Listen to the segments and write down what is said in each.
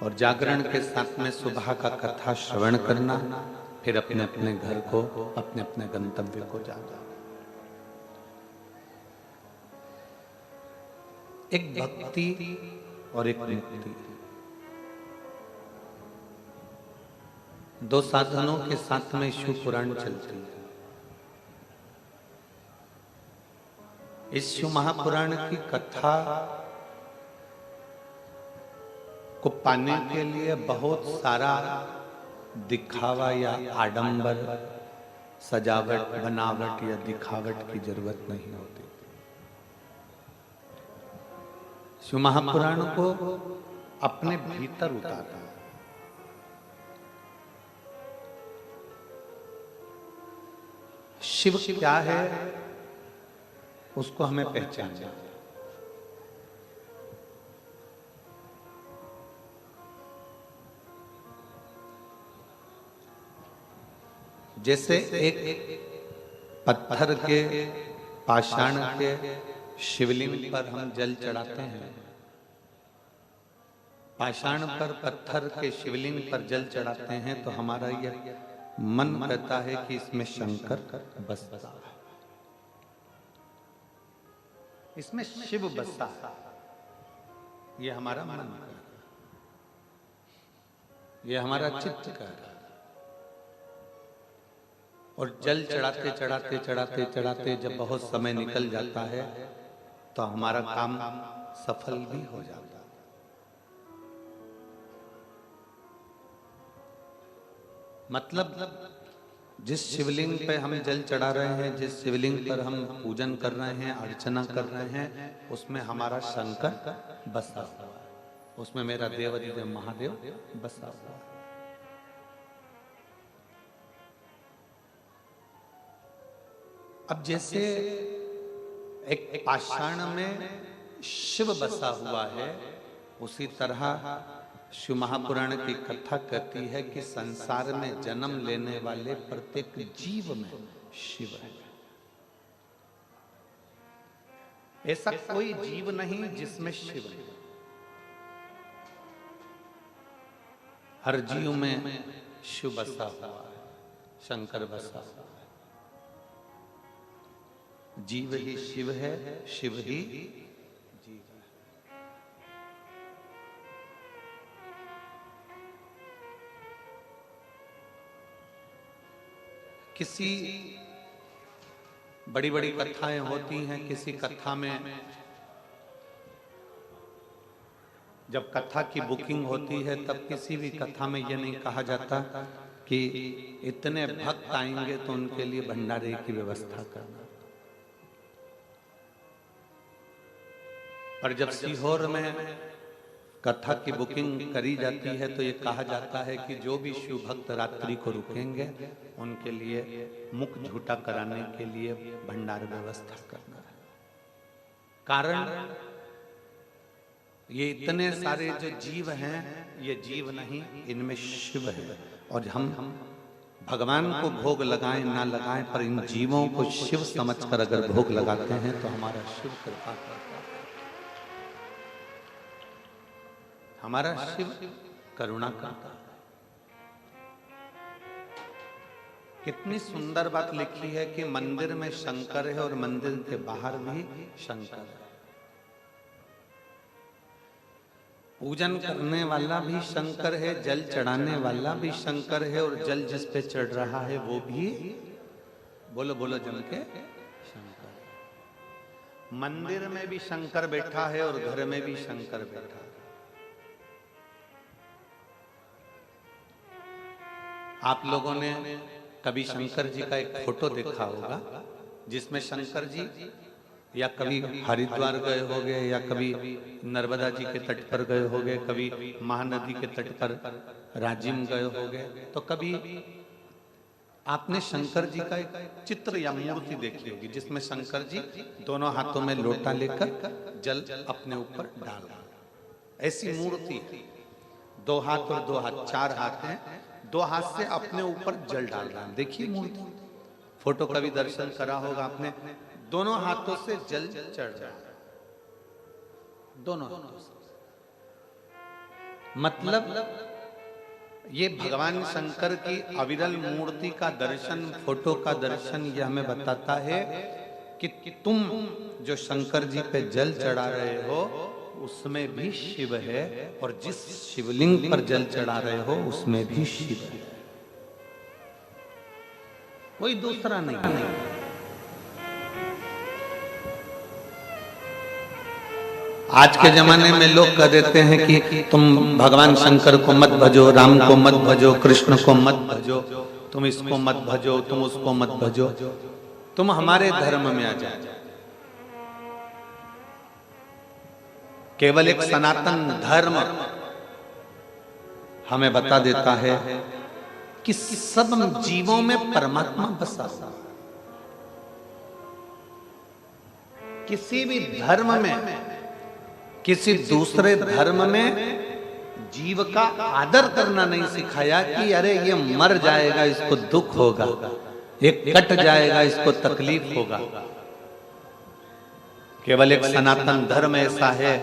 और जागरण के साथ में सुबह का कथा श्रवण करना, फिर अपने अपने घर को, अपने अपने गंतव्य को जाना। एक भक्ति और एक मुक्ति, दो साधनों के साथ में शिव पुराण चलती है। इस शिव महापुराण की कथा को पाने के लिए बहुत सारा दिखावा या आडंबर, सजावट, बनावट या दिखावट की जरूरत नहीं होती। शिव महापुराण को अपने भीतर उतारना, शिव क्या है उसको हमें पहचानना। जैसे एक पत्थर के, पाषाण के शिवलिंग पर हम जल चढ़ाते हैं, पाषाण पर, पत्थर के शिवलिंग पर जल चढ़ाते हैं, तो हमारा यह मन कहता है कि इसमें शंकर बसता है, इसमें शिव बसता है। ये हमारा मन, ये हमारा चित्त का है। और जल चढ़ाते चढ़ाते चढ़ाते चढ़ाते जब बहुत समय निकल जाता है तो हमारा काम सफल भी हो जाता है। मतलब जिस शिवलिंग पे हम जल चढ़ा रहे हैं, जिस शिवलिंग पर हम पूजन कर रहे हैं, अर्चना कर रहे हैं, उसमें हमारा शंकर बसा हुआ है, उसमें मेरा देवाधिदेव महादेव बसा हुआ है। अब जैसे एक पाषाण में शिव बसा हुआ है, उसी तरह शिव महापुराण की कथा कहती है कि संसार में जन्म लेने वाले प्रत्येक जीव में शिव है। ऐसा कोई जीव नहीं जिसमें शिव है। हर जीव में शिव बसा हुआ है, शंकर बसा हुआ है। जीव ही शिव है, शिव ही जीव है। किसी बड़ी बड़ी कथाएं होती हैं, किसी कथा में जब कथा की बुकिंग होती है तब किसी भी कथा में यह नहीं कहा जाता कि इतने भक्त आएंगे तो उनके लिए भंडारे की व्यवस्था करना। और जब सीहोर में कथा की बुकिंग करी जाती है तो ये कहा जाता है कि जो भी शिव भक्त रात्रि को रुकेंगे उनके लिए मुख झूठा कराने के लिए भंडार व्यवस्था करना है। कारण ये इतने सारे जो जीव हैं, ये जीव नहीं, इनमें शिव है। और हम भगवान को भोग लगाएं ना लगाएं, पर इन जीवों को शिव समझकर अगर भोग लगाते हैं तो हमारा शिव कृपा करता है, हमारा शिव करुणा करता है। कितनी सुंदर बात लिखी है कि मंदिर में शंकर है और मंदिर के बाहर भी शंकर है। पूजन करने वाला भी शंकर है, जल चढ़ाने वाला भी शंकर है, और जल जिस पे चढ़ रहा है वो भी, बोलो बोलो जम के, शंकर। मंदिर में भी शंकर बैठा है और घर में भी शंकर बैठा है। आप लोगों ने कभी शंकर जी का एक फोटो देखा होगा जिसमें शंकर जी या कभी हरिद्वार गए होंगे, या कभी नर्मदा जी के तट पर गए होंगे, कभी महानदी के तट पर राजिम गए होंगे, तो कभी आपने शंकर जी का एक चित्र या मूर्ति देखी होगी जिसमें शंकर जी दोनों हाथों में लोटा लेकर जल अपने ऊपर डाल रहे हैं। ऐसी मूर्ति है, दो हाथ और दो हाथ, चार हाथ हैं, दो हाथ से अपने ऊपर जल डाल रहा है। देखिए मूर्ति, फोटो का भी दर्शन करा होगा आपने, दोनों हाथों से जल चढ़ रहा है, दोनों हाथों से। मतलब ये भगवान शंकर की अविरल मूर्ति का दर्शन, फोटो का दर्शन, ये हमें बताता है कि तुम जो शंकर जी पे जल चढ़ा रहे हो उसमें भी शिव है, और जिस शिवलिंग पर जल चढ़ा रहे हो उसमें भी शिव है, कोई दूसरा नहीं। आज के जमाने में लोग कह देते हैं कि तुम भगवान शंकर को मत भजो, राम को मत भजो, कृष्ण को मत भजो, तुम इसको मत भजो, तुम उसको मत भजो, तुम हमारे धर्म में आ जाओ। केवल एक सनातन धर्म हमें बता देता है कि सब जीवों में परमात्मा बसा। किसी भी धर्म में, किसी दूसरे धर्म में जीव का आदर करना नहीं सिखाया कि अरे ये मर जाएगा इसको दुख होगा, ये कट जाएगा इसको तकलीफ होगा। केवल एक सनातन धर्म ऐसा है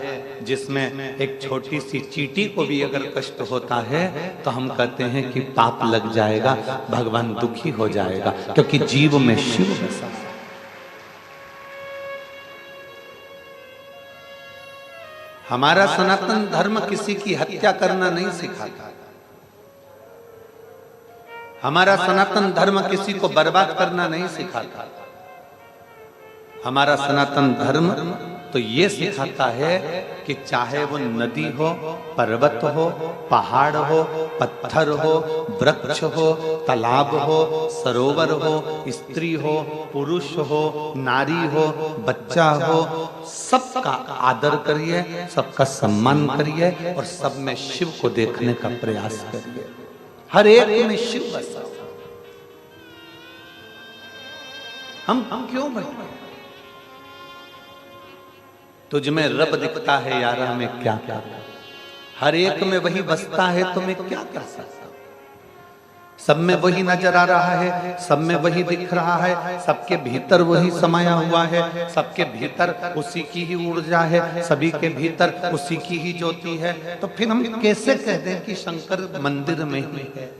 जिसमें एक छोटी सी चींटी को भी अगर कष्ट होता है तो हम कहते हैं कि पाप लग जाएगा, भगवान दुखी हो जाएगा, क्योंकि जीव में शिव बसा। हमारा सनातन धर्म किसी की हत्या करना नहीं सिखाता। हमारा सनातन धर्म किसी को बर्बाद करना नहीं सिखाता। हमारा सनातन धर्म तो ये सिखाता है कि चाहे वो नदी हो, पर्वत हो, पहाड़ हो, पत्थर हो, वृक्ष हो, तालाब हो, सरोवर हो, स्त्री हो, पुरुष हो, नारी हो, बच्चा हो, सबका आदर करिए, सबका सम्मान करिए और सब में शिव को देखने का प्रयास करिए। हर एक में शिव बसा। हम क्यों बैठे? तुझ में रब दिखता है यार, हमें क्या क्या, हर एक में वही बसता है तो मैं क्या कर सकता हूं। सब में वही नजर आ रहा है, सब में वही दिख रहा है, सबके भीतर वही समाया हुआ है, सबके भीतर उसी की ही ऊर्जा है, सभी के भीतर उसी की ही ज्योति है। तो फिर हम कैसे कह दें कि शंकर मंदिर में ही है?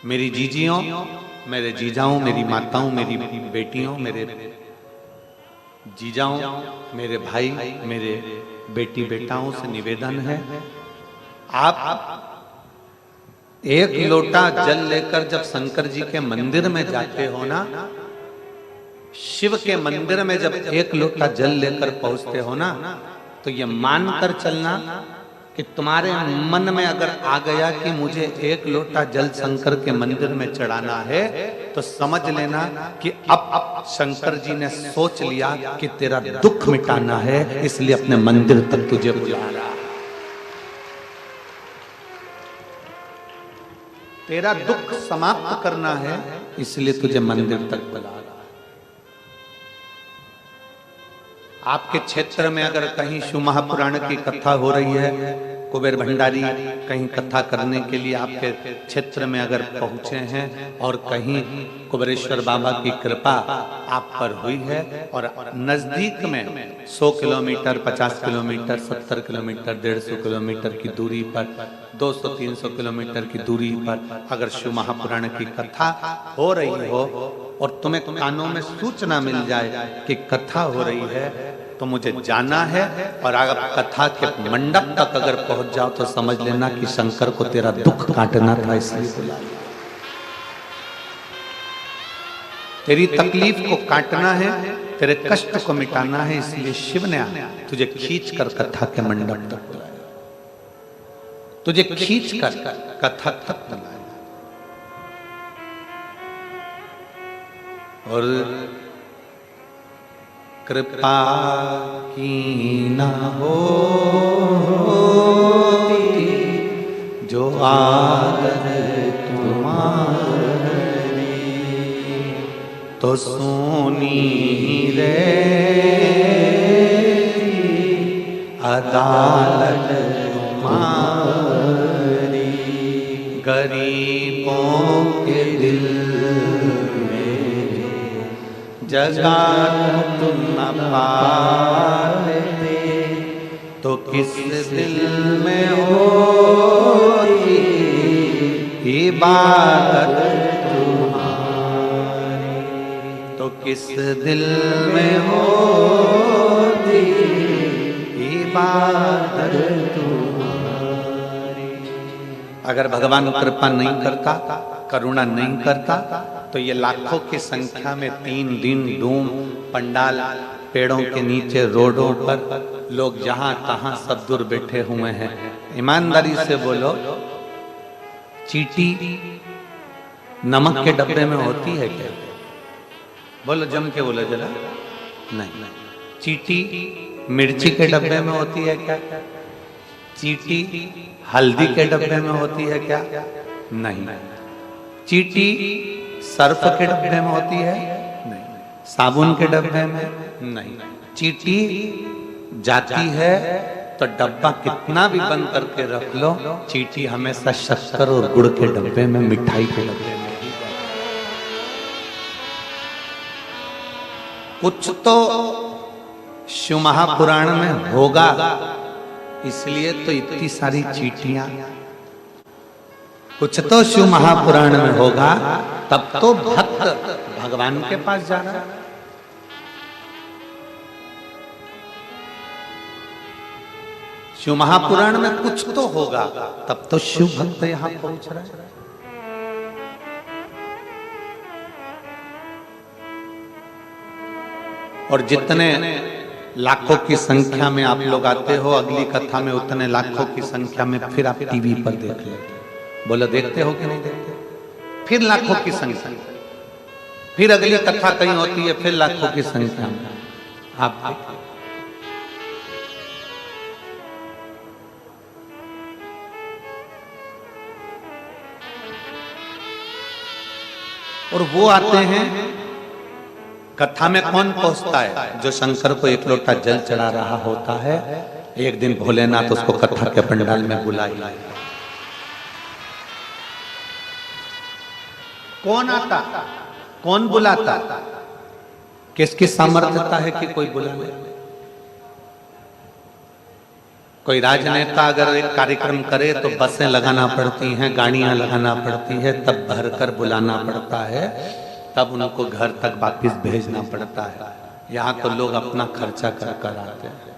मेरी जीजियों, मेरे जीजाओं, मेरी माताओं, मेरी बेटियों, मेरे जीजाओं, मेरे भाई, मेरे बेटी बेटाओं से निवेदन है, आप एक लोटा जल लेकर जब शंकर जी के मंदिर में जाते हो ना, शिव के मंदिर में जब एक लोटा जल लेकर पहुंचते हो ना, तो ये मानकर चलना कि तुम्हारे मन में अगर आ गया कि मुझे एक लोटा जल शंकर के मंदिर में चढ़ाना है, तो समझ लेना कि अब शंकर जी ने सोच लिया कि तेरा दुख मिटाना है, इसलिए अपने मंदिर तक तुझे बुला रहा है। तेरा दुख समाप्त करना है, इसलिए तुझे मंदिर तक बुला रहा है। आपके क्षेत्र में अगर कहीं शिव महापुराण की कथा हो रही है, कुबेर भंडारी कहीं कथा करने के लिए आपके क्षेत्र में अगर पहुंचे हैं और कहीं कुबेरेश्वर बाबा की कृपा आप पर हुई है और नजदीक में 100 किलोमीटर, 50 किलोमीटर, 70 किलोमीटर, 150 किलोमीटर की दूरी पर, 200-300 किलोमीटर की दूरी पर अगर शिव महापुराण की कथा हो रही हो और तुम्हें कानों में सूचना मिल जाए कि कथा हो रही है, तो मुझे जाना है। और अगर कथा के मंडप तक अगर पहुंच जाओ तो समझ लेना कि शंकर को तेरा दुख काटना था, इसलिए बुलाया। तेरी तकलीफ को काटना है, तेरे कष्ट को मिटाना है, इसलिए शिव ने तुझे खींच कर कथा के मंडप तक बुलाया, तुझे खींच कर कथा तक बुलाया। और कृपा की ना हो जो आदर तुम्हारी, तो सोनी रे अदालत तुम्हारी, गरीबों के दिल जगा तुम न पाए, किस दिल में होती इबादत तुम्हारी, तो किस दिल में होती इबादत तुम्हारी। अगर भगवान कृपा नहीं करता, करुणा नहीं करता, तो ये लाखों की संख्या में 3 दिन डूम पंडाल, पेड़ों के नीचे, रोडों पर लोग जहां तहां सब दूर बैठे हुए हैं। ईमानदारी से बोलो, चींटी नमक के डब्बे में होती है क्या? बोलो, जम के बोलो जरा। नहीं। चींटी मिर्ची के डब्बे में होती है क्या? चींटी हल्दी के डब्बे में होती है क्या? नहीं। चींटी सर्फ के डब्बे में होती है? नहीं। साबुन के डब्बे में? नहीं। चींटी जाती है तो डब्बा कितना भी बंद करके रख लो, चींटी हमेशा शक्कर और गुड़ के डब्बे में, मिठाई के डब्बे में। कुछ तो शिव महापुराण में होगा, इसलिए तो इतनी सारी चींटियां। कुछ तो शिव महापुराण में होगा, तब तो भक्त भगवान के पास जा रहा है। शिव महापुराण में कुछ तो होगा, तब तो शिव भक्त यहां पहुंच रहा है। और जितने लाखों की संख्या में आप लोग आते हो, अगली कथा में उतने लाखों की संख्या में फिर आप टीवी पर देख लेते। बोलो, देखते हो कि नहीं देखते? फिर लाखों की संख्या, फिर अगली कथा कहीं होती है, फिर लाखों की संख्या में आप देखते। और वो आते हैं, कथा में कौन पहुंचता है? जो शंकर को एक लोटा जल चढ़ा रहा होता है। एक दिन भोलेनाथ उसको कथा के पंडाल में बुलाए। कौन आता, कौन बुलाता? किसकी सामर्थ्यता है कि कोई बुला ले? कोई राजनेता अगर एक कार्यक्रम करे तो बसें लगाना पड़ती हैं, गाड़ियां लगाना पड़ती है, तब भरकर बुलाना पड़ता है, तब उनको घर तक वापिस भेजना पड़ता है। यहाँ तो लोग अपना खर्चा कर आते हैं,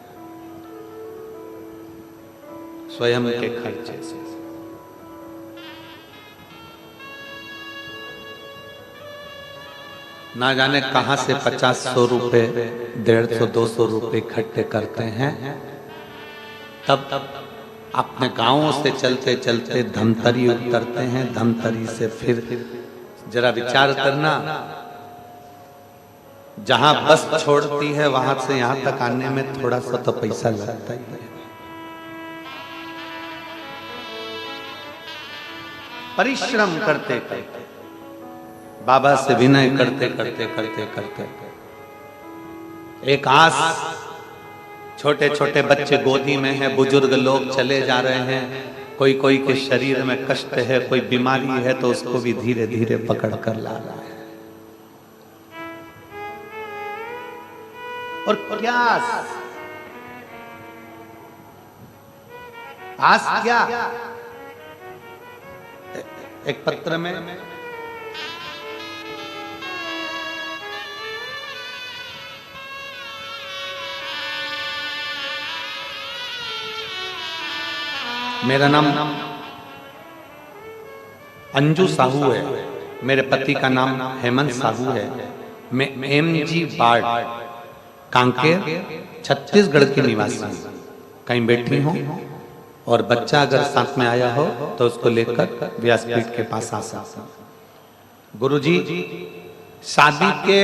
स्वयं के खर्चे से। ना जाने कहां से 50-100 रुपए, 150-200 रुपए इकट्ठे करते हैं, तब अपने गांवों से चलते चलते धमतरी उतरते हैं। धमतरी से फिर जरा विचार करना, जहां बस छोड़ती है वहां से यहां तक आने में थोड़ा सा तो पैसा लगता ही है। परिश्रम करते करते, बाबा से विनय करते करते करते करते, एक आस, छोटे छोटे बच्चे गोदी में हैं, बुजुर्ग लोग चले जा रहे हैं, कोई कोई के शरीर में कष्ट है, कोई बीमारी है, तो उसको भी धीरे धीरे पकड़ कर ला रहा है। और क्या आस क्या? एक पत्र में मेरा नाम अंजू साहू है, मेरे पति का नाम हेमंत साहू है। मैं MG वार्ड कांकेर छत्तीसगढ़ की निवासी हूँ। कहीं बैठी हूँ और बच्चा अगर साथ में आया हो तो उसको लेकर व्यासपीठ के पास आ सकता हूँ। गुरुजी, शादी के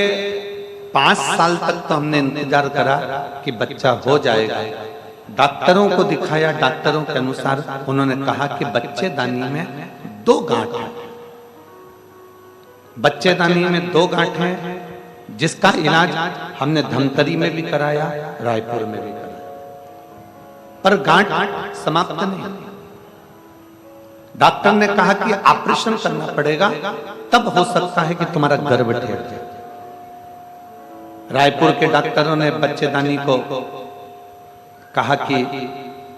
5 साल तक तो हमने इंतजार करा कि बच्चा हो जाएगा। डॉक्टरों को दिखाया, डॉक्टरों के अनुसार उन्होंने कहा कि बच्चेदानी में 2 गांठ है। बच्चेदानी में 2 गांठ है, जिसका इलाज हमने धमतरी में भी कराया, रायपुर में भी कराया, पर गांठ समाप्त नहीं। डॉक्टर ने कहा कि ऑपरेशन करना पड़ेगा, तब हो सकता है कि तुम्हारा गर्भ ठहर जाए। रायपुर के डॉक्टरों ने बच्चेदानी को कहा कि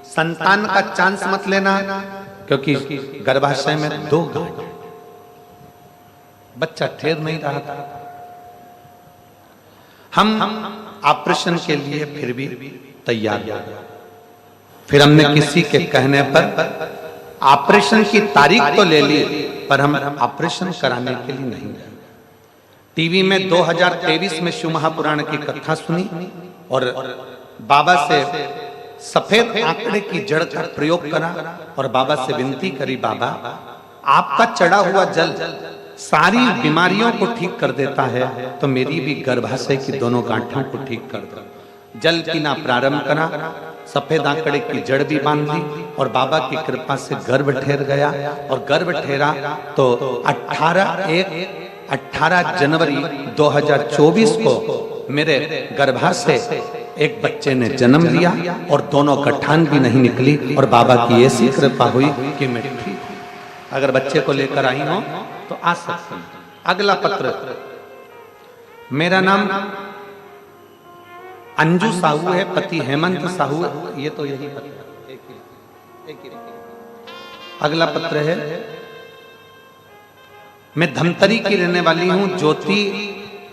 संतान का चांस मत लेना, क्योंकि गर्भाशय में 2 गांठ, बच्चा ठहर नहीं रहा था। हम ऑपरेशन के लिए फिर भी तैयार हो गए। फिर हमने किसी के कहने पर ऑपरेशन की तारीख तो ले ली, पर हम ऑपरेशन कराने के लिए नहीं गए। टीवी में 2023 में शिव महापुराण की कथा सुनी और बाबा से सफेद आंकड़े की जड़ का प्रयोग करा और बाबा से विनती करी, बाबा आपका चढ़ा हुआ जल सारी बीमारियों को ठीक कर देता है, तो मेरी भी गर्भाशय की दोनों गांठों को ठीक कर दो। जल पीना प्रारंभ करा, सफेद आंकड़े की जड़ भी बांध ली और बाबा की कृपा से गर्भ ठहर गया। और गर्भ ठहरा तो 18 जनवरी 2024 को मेरे गर्भाशय एक बच्चे ने जन्म लिया और दोनों गठान भी नहीं निकली और बाबा की ऐसी कृपा हुई कि मैं ठीक। अगर बच्चे को लेकर आई हो तो आ सकते हैं। अगला पत्र, मेरा नाम अंजू साहू है, पति हेमंत साहू है। ये तो यही पत्र है। अगला पत्र है, मैं धमतरी की रहने वाली हूं, ज्योति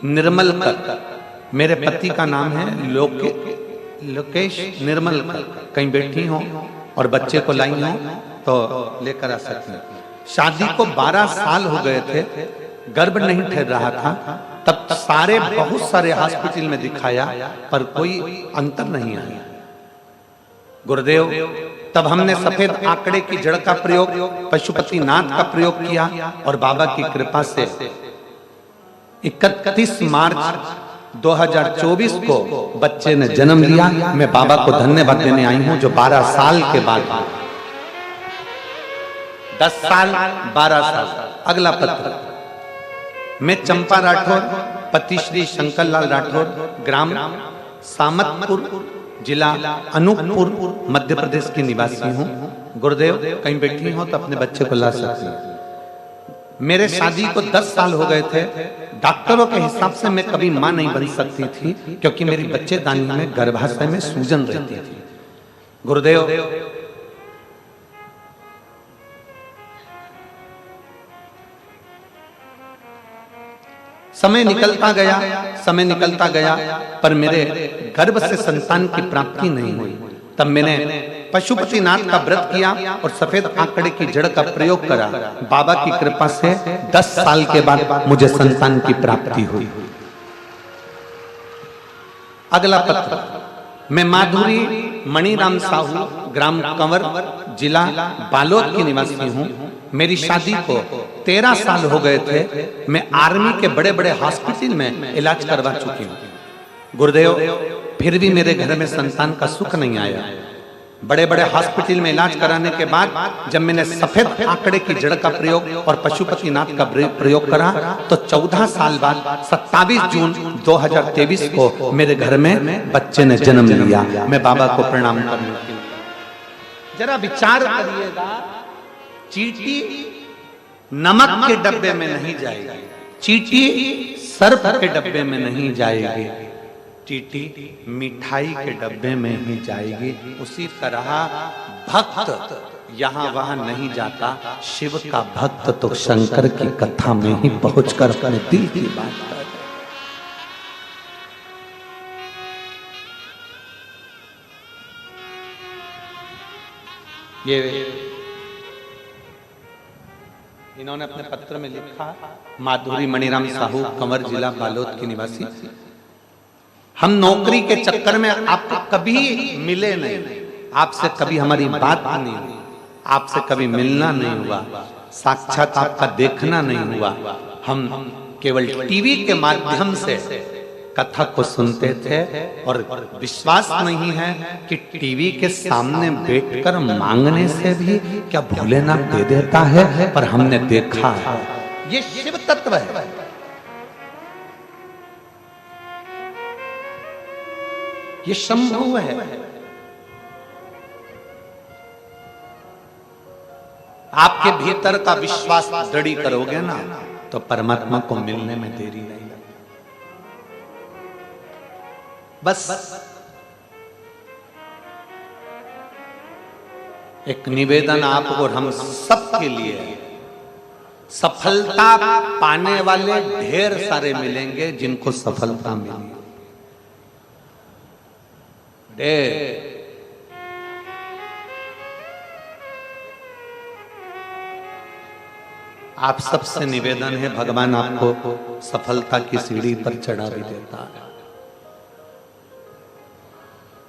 निर्मलकर। मेरे पति का नाम है लोकेश निर्मलकर। कहीं बैठी हो और बच्चे को लाई हो तो लेकर आ सकते हैं। शादी को 12 साल हो गए थे, गर्भ नहीं ठहर रहा था। तब बहुत सारे हॉस्पिटल में दिखाया पर कोई अंतर नहीं आया। गुरुदेव, तब हमने सफेद आंकड़े की जड़ का प्रयोग, पशुपतिनाथ का प्रयोग किया और बाबा की कृपा से 31 मार्च 2024 को बच्चे ने जन्म लिया। मैं बाबा को धन्यवाद देने आई हूं जो 12 साल के बाद, 10 साल 12 साल। अगला पत्र, मैं चंपा राठौर, पति श्री शंकरलाल राठौर, ग्राम सामतपुर, जिला अनूपपुर, मध्य प्रदेश की निवासी हूँ। गुरुदेव, कहीं बैठी हो तो अपने बच्चे को ला सकती हैं। मेरे शादी को 10 साल हो गए थे। डॉक्टरों के हिसाब से मैं कभी मां नहीं बन सकती थी, क्योंकि मेरी बच्चेदानी में गर्भाशय में सूजन रहती थी। गुरुदेव, समय निकलता गया पर मेरे गर्भ से संतान की प्राप्ति नहीं हुई। तब मैंने पशुपतिनाथ का व्रत किया और सफेद आंकड़े की जड़ का प्रयोग करा। बाबा की कृपा से 10 साल के बाद मुझे संतान की प्राप्ति हुई। अगला पत्र, मैं माधुरी मणिराम साहू, ग्राम कंवर, जिला बालोद की निवासी हूँ। मेरी शादी को 13 साल हो गए थे। मैं आर्मी के बड़े बड़े हॉस्पिटल में इलाज करवा चुकी हूँ। गुरुदेव, फिर भी मेरे घर में संतान का सुख नहीं आया। बड़े बड़े हॉस्पिटल में इलाज कराने के बाद जब मैंने सफेद आंकड़े की जड़ का प्रयोग और पशुपतिनाथ का प्रयोग करा तो 14 साल बाद 27 जून 2023 को मेरे घर में बच्चे ने जन्म लिया। मैं बाबा को प्रणाम करने के लिए, जरा विचार करिएगा, चींटी नमक के डब्बे में नहीं जाएगी, चींटी सर्फ के डब्बे में नहीं जाएगी, चींटी मिठाई के डब्बे में ही जाएगी। उसी तरह भक्त यहाँ वहां नहीं जाता। शिव का भक्त तो शंकर की कथा में ही पहुंचकर अपने दिल की बात करता। ये इन्होंने अपने पत्र में लिखा, माधुरी मणिराम साहू, कंवर, जिला बालोद की निवासी। हम नौकरी के चक्कर में आपको कभी मिले नहीं, आपसे कभी हमारी बात नहीं हुई, आपसे कभी मिलना नहीं हुआ, साक्षात आपका देखना नहीं हुआ। हम केवल टीवी के माध्यम से कथा को सुनते थे और विश्वास नहीं है कि टीवी के सामने बैठकर मांगने से भी क्या भोलेनाथ दे देता है। पर हमने देखा है, ये शिव तत्व है। ये शंभु है। आपके भीतर का विश्वास दृढ़ करोगे ना तो परमात्मा को मिलने में देरी नहीं लगती। बस एक निवेदन आपको और हम सबके लिए है। सफलता पाने वाले ढेर सारे मिलेंगे जिनको सफलता मिली, ढेर। आप सबसे निवेदन है, भगवान आपको सफलता की सीढ़ी पर चढ़ा भी देता है।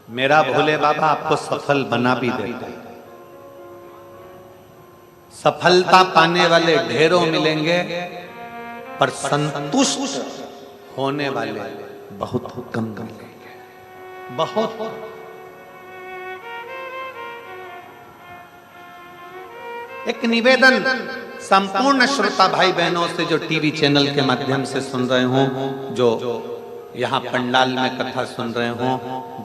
मेरा भोले बाबा आपको सफल बना भी देता है। सफलता पाने वाले ढेरों मिलेंगे, पर संतुष्ट होने वाले बहुत कम मिलेंगे, बहुत। एक निवेदन संपूर्ण श्रोता भाई बहनों से जो टीवी चैनल के माध्यम से सुन रहे हो, जो यहाँ पंडाल में कथा सुन रहे हो,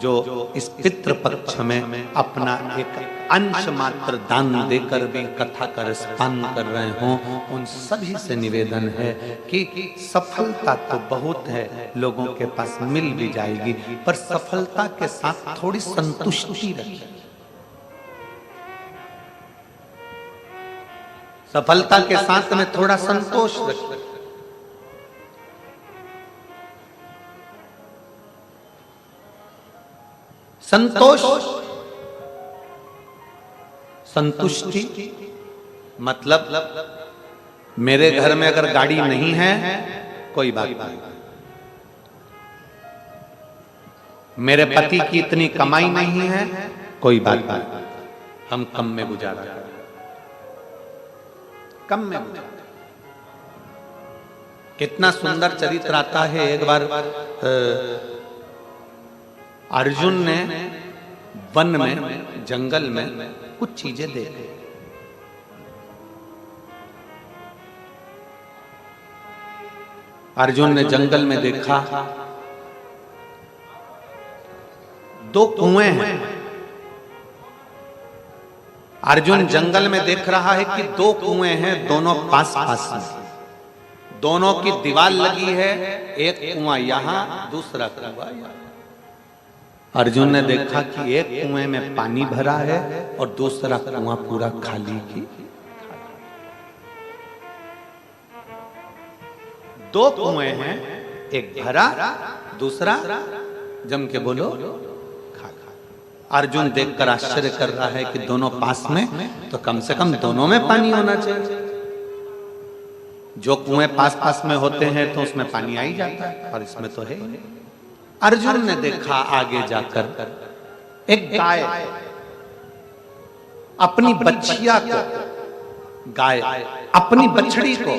जो इस पितृ पक्ष में अपना एक अंश मात्र दान देकर भी कथा का रसपान कर रहे हो, उन सभी से निवेदन है कि सफलता तो बहुत है, लोगों के पास मिल भी जाएगी, पर सफलता के साथ थोड़ी संतुष्टि रखिए। सफलता के साथ में थोड़ा संतोष रखिए। संतोष, संतुष्टि मतलब मेरे घर में अगर गाड़ी नहीं है कोई बात नहीं, मेरे पति की इतनी कमाई नहीं है कोई बात नहीं, हम कम में गुजारा करें, कम में गुजारा। कितना सुंदर चरित्र आता है। एक बार अर्जुन ने वन में, जंगल में कुछ चीजें देखी। अर्जुन ने जंगल में देखा दो कुएं हैं। अर्जुन जंगल में देख रहा है कि दो कुएं हैं, दोनों पास पास में, दोनों की दीवार लगी है, एक कुआं यहां, दूसरा कुआं यहां। अर्जुन ने देखा कि एक कुएं में पानी भरा है और दूसरा कुआं पूरा खाली की। दो कुएं हैं, एक भरा, दूसरा जम के बोलो खाली। अर्जुन देखकर आश्चर्य कर रहा है कि दोनों पास में, तो कम से कम दोनों में पानी होना चाहिए। जो कुएं पास पास में होते हैं तो उसमें पानी आ ही जाता है, और इसमें तो है ही नहीं। अर्जुन ने देखा आगे जाकर एक गाय अपनी बच्चिया को, गाय अपनी बछड़ी को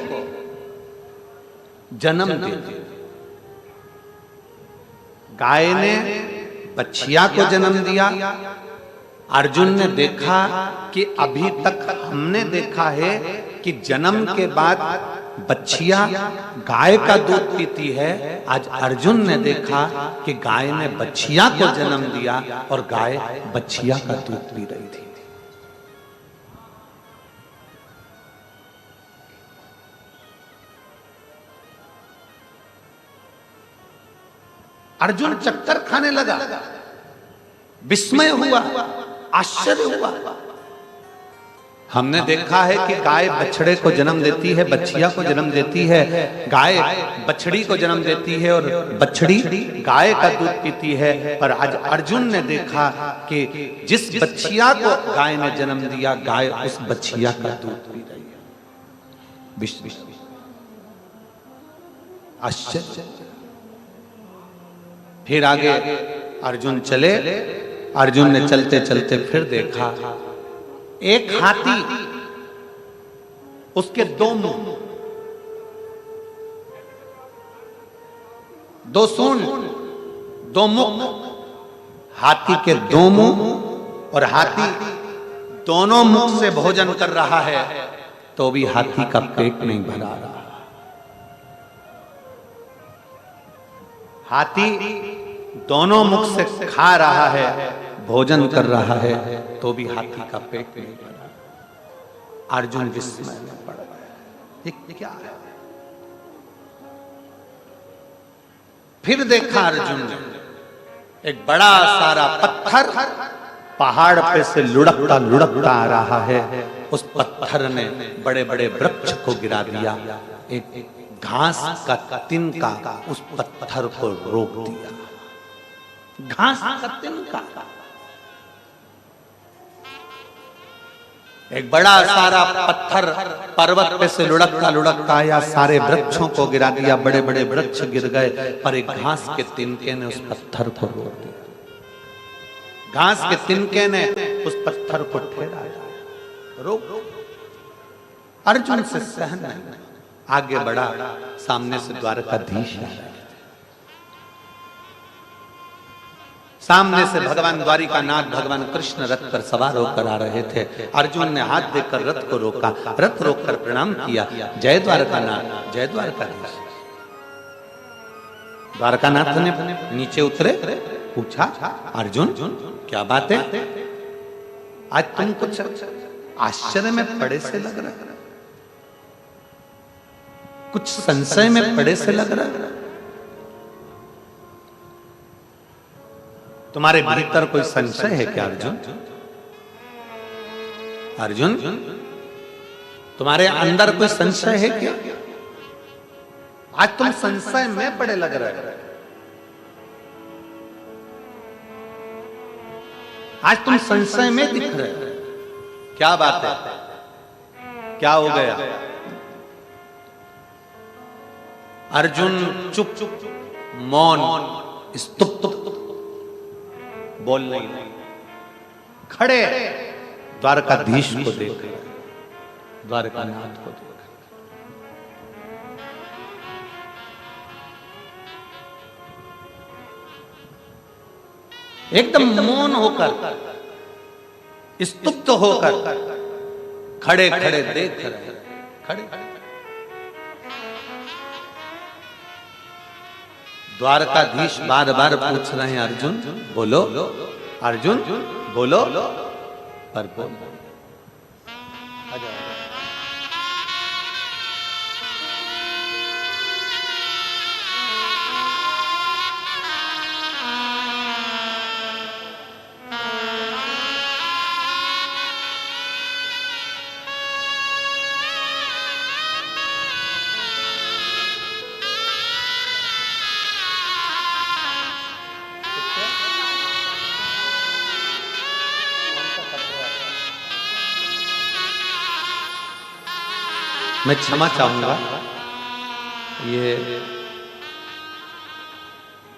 जन्म देती। गाय ने बच्चिया को जन्म दिया। अर्जुन ने देखा कि अभी तक हमने देखा है कि जन्म के बाद बच्चिया गाय का दूध पीती है। आज अर्जुन ने देखा कि गाय ने बच्चिया को जन्म दिया और गाय बच्चिया का दूध पी रही थी। अर्जुन चक्कर खाने लगा, विस्मय हुआ, आश्चर्य हुआ। हमने देखा है कि गाय बछड़े को जन्म देती है, बच्चिया को जन्म देती है, गाय बछड़ी को जन्म देती है और बछड़ी गाय का दूध पीती है। पर आज अर्जुन ने देखा कि जिस बच्चिया को गाय ने जन्म दिया, गाय उस बच्चिया का दूध पी रही है। आश्चर्य। फिर आगे अर्जुन चले। अर्जुन ने चलते चलते फिर देखा एक हाथी, उसके दो मुंह, दो सूंड, दो मुख, हाथी के दो मुंह, और हाथी दोनों मुख से भोजन कर रहा है तो भी हाथी का पेट नहीं भरा रहा। हाथी दोनों मुख से खा रहा है, भोजन कर रहा है, तो भी हाथी का पेट नहीं भरा। अर्जुन विस्मय में पड़ गया, ये क्या है? फिर देखा अर्जुन ने एक बड़ा सारा पत्थर पहाड़ पे से लुढ़कता लुढ़कता आ रहा है, उस पत्थर ने बड़े बड़े वृक्ष को गिरा दिया, एक घास का तिनका उस पत्थर को रोक दिया। घास का तिनका, एक बड़ा सारा पत्थर पर्वत पे से लुढ़कता लुढ़कता आया, सारे वृक्षों को गिरा दिया, बड़े बड़े वृक्ष गिर गए, पर एक घास के तिनके ने उस पत्थर को रोक दिया। घास के तिनके ने उस पत्थर को ठेला, रोक। अर्जुन से सहन नहीं, आगे बढ़ा, सामने से द्वारकाधीश आ रहे थे, सामने से भगवान द्वारिकानाथ भगवान कृष्ण रथ पर सवार होकर आ रहे थे। अर्जुन ने हाथ देकर रथ को रोका, रथ रोककर प्रणाम किया, जय द्वारकानाथ, जय द्वारकाधीश। द्वारकानाथ ने नीचे उतरे, पूछा, अर्जुन क्या बात है, आज तुम कुछ आश्चर्य में पड़े से लग रहा है, कुछ संशय में पड़े से लग रहा है, तुम्हारे भीतर कोई संशय है क्या अर्जुन? अर्जुन, तुम्हारे अंदर कोई संशय है क्या? आज तुम संशय में पड़े लग रहे हो, आज तुम संशय में दिख रहे हो, क्या बात है, क्या हो गया? अर्जुन चुप चुप, मौन, स्तुप, बोल नहीं, खड़े, द्वारकाधीश को देख, द्वारकानाथ को देख। एकदम मौन होकर, स्तुप्त होकर, खड़े खड़े देख रहे, खड़े। द्वारकाधीश बार बार पूछ रहे हैं, अर्जुन बोलो, अर्जुन बोलो, पर बोल। मैं क्षमा चाहूंगा, ये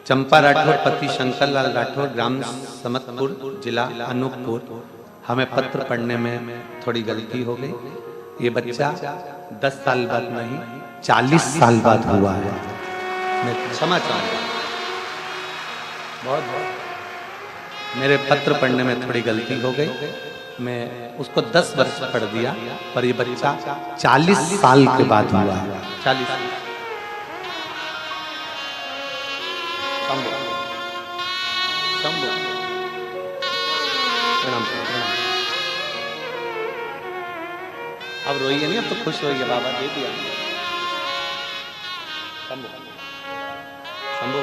चंपा राठौर पति शंकरलाल राठौर, ग्राम समतपुर, जिला अनूपपुर, हमें पत्र पढ़ने में थोड़ी गलती हो गई। ये बच्चा 10 साल बाद नहीं 40 साल बाद हुआ है, मैं क्षमा चाहूंगा, बहुत बहुत मेरे पत्र पढ़ने में थोड़ी गलती हो गई, मैं उसको 10 वर्ष पढ़ दिया, पर ये बच्चा 40 साल के बाद हुआ है। 40 साल। अब रोइए नहीं, अब तो खुश होइए, बाबा दे दिया। शंभू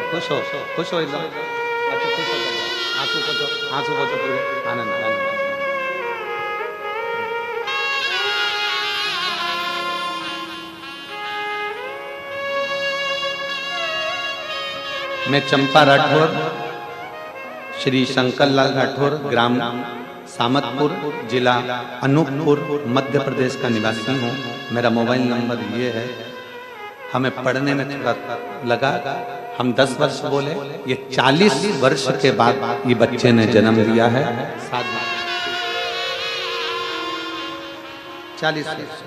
खुश हो, खुश हो एकदम, अच्छा खुश हो जाओ, आंसू पोछो, आंसू पोछो, पूरे आनंद आनंद। मैं चंपा राठौर, श्री शंकरलाल राठौर, ग्राम सामतपुर, जिला अनूपपुर, मध्य प्रदेश का निवासी हूँ। मेरा मोबाइल नंबर ये है। हमें पढ़ने में थोड़ा लगा, हम 10 वर्ष बोले, ये 40 वर्ष के बाद ये बच्चे ने जन्म लिया है। 40 वर्ष